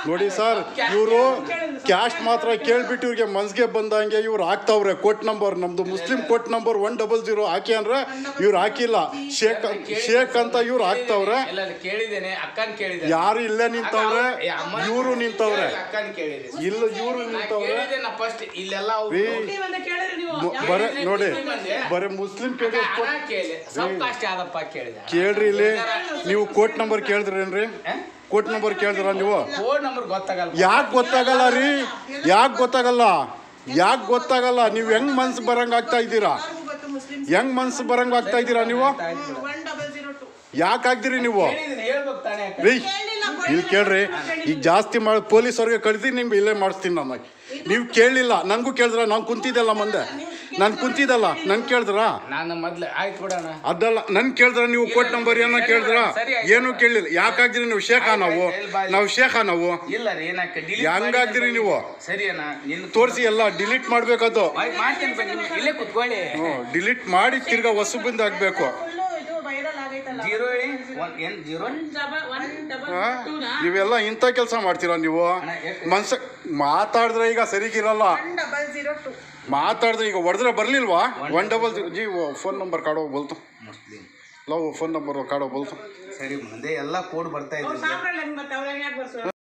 ನೋಡಿ ಸರ್, ಇವರು ಕ್ಯಾಸ್ಟ್ ಮಾತ್ರ ಕೇಳ್ಬಿಟ್ಟು ಇವ್ರಿಗೆ ಮನ್ಸಿಗೆ ಬಂದಂಗೆ ಇವ್ರು ಹಾಕ್ತಾವ್ರೆ. ಕೋಟ್ ನಂಬರ್ ನಮ್ದು ಮುಸ್ಲಿಂ ಕೋಟ್ ನಂಬರ್ 100 ಹಾಕಿ ಅಂದ್ರೆ ಇವ್ರು ಹಾಕಿಲ್ಲ. ಶೇಖ್ ಅಂತ ಇವ್ರು ಹಾಕ್ತಾವ್ರೆ. ಯಾರು ಇಲ್ಲೇ ನಿಂತವ್ರೆ, ಇವರು ನಿಂತವ್ರೆ, ಇಲ್ಲ ಇವರು ನಿಂತವ್ರೆ. ಬರೇ ನೋಡಿ, ಬರೇ ಮುಸ್ಲಿಂ ಕೇಳ್ರಿ. ಇಲ್ಲಿ ನೀವು ಕೋಟ್ ನಂಬರ್ ಕೇಳಿದ್ರೇನ್ರಿ? ಕೋಟ್ ನಂಬರ್ ಕೇಳಿದ್ರ ನೀವು? ಯಾಕೆ ಗೊತ್ತಾಗಲ್ಲ ರೀ? ಯಾಕೆ ಗೊತ್ತಾಗಲ್ಲ? ನೀವು ಹೆಂಗ್ ಮನ್ಸು ಬರಂಗ್ ಆಗ್ತಾ ಇದ್ದೀರಾ? ಹೆಂಗ್ ಮನ್ಸು ಬರಂಗ್ ಆಗ್ತಾ ಇದ್ದೀರಾ ನೀವು? ಯಾಕೆ ಆಗ್ತೀರಿ ನೀವು? ರೀ ಇಲ್ಲಿ ಕೇಳ್ರಿ, ಈಗ ಜಾಸ್ತಿ ಮಾಡಿ ಪೊಲೀಸವ್ರಿಗೆ ಕಳಿಸಿ ನಿಮ್ಗೆ ಇಲ್ಲೇ ಮಾಡಿಸ್ತೀನಿ. ನನಗೆ ನೀವು ಕೇಳಲಿಲ್ಲ, ನನಗೂ ಕೇಳಿದ್ರ? ನಾನು ಕುಂತಿದ್ದಲ್ಲ ಮುಂದೆ, ನಾನು ಕುಂತಿದ್ದಲ್ಲ, ನನ್ ಕೇಳಿದ್ರ? ಅದಲ್ಲ, ನನ್ ಕೇಳಿದ್ರ ನೀವು? ಕೋಟ್ ನಂಬರ್ ಏನೋ ಕೇಳಿದ್ರ? ಏನು ಕೇಳಲಿಲ್ಲ. ಯಾಕಾಗ್ದಿರಿ ನೀವು? ನಾವು ಶೇಖ ನಾವು ಹೆಂಗಾಗ್ದಿರಿ ನೀವು? ತೋರಿಸಿ, ಎಲ್ಲ ಡಿಲೀಟ್ ಮಾಡ್ಬೇಕದು. ಡಿಲೀಟ್ ಮಾಡಿ ತಿರ್ಗಾ ಹೊಸಬಿಂದ ಹಾಕ್ಬೇಕು. ನೀವೆಲ್ಲ ಇಂಥ ಕೆಲಸ ಮಾಡ್ತೀರಾ ನೀವು? ಮಾತಾಡಿದ್ರೆ ಈಗ ಸರಿಗಿರಲ್ಲ. ಮಾತಾಡಿದ್ರೆ ಈಗ ಹೊಡೆದ್ರೆ ಬರ್ಲಿಲ್ವಾ? 100 जी वो फोन नंबर काढो बोलतो. लो फोन नंबर काढो बोलतो. ಸರಿ, ಮುಂದೆ ಎಲ್ಲ ಕೋಡ್ ಬರ್ತಾ ಇದೆ.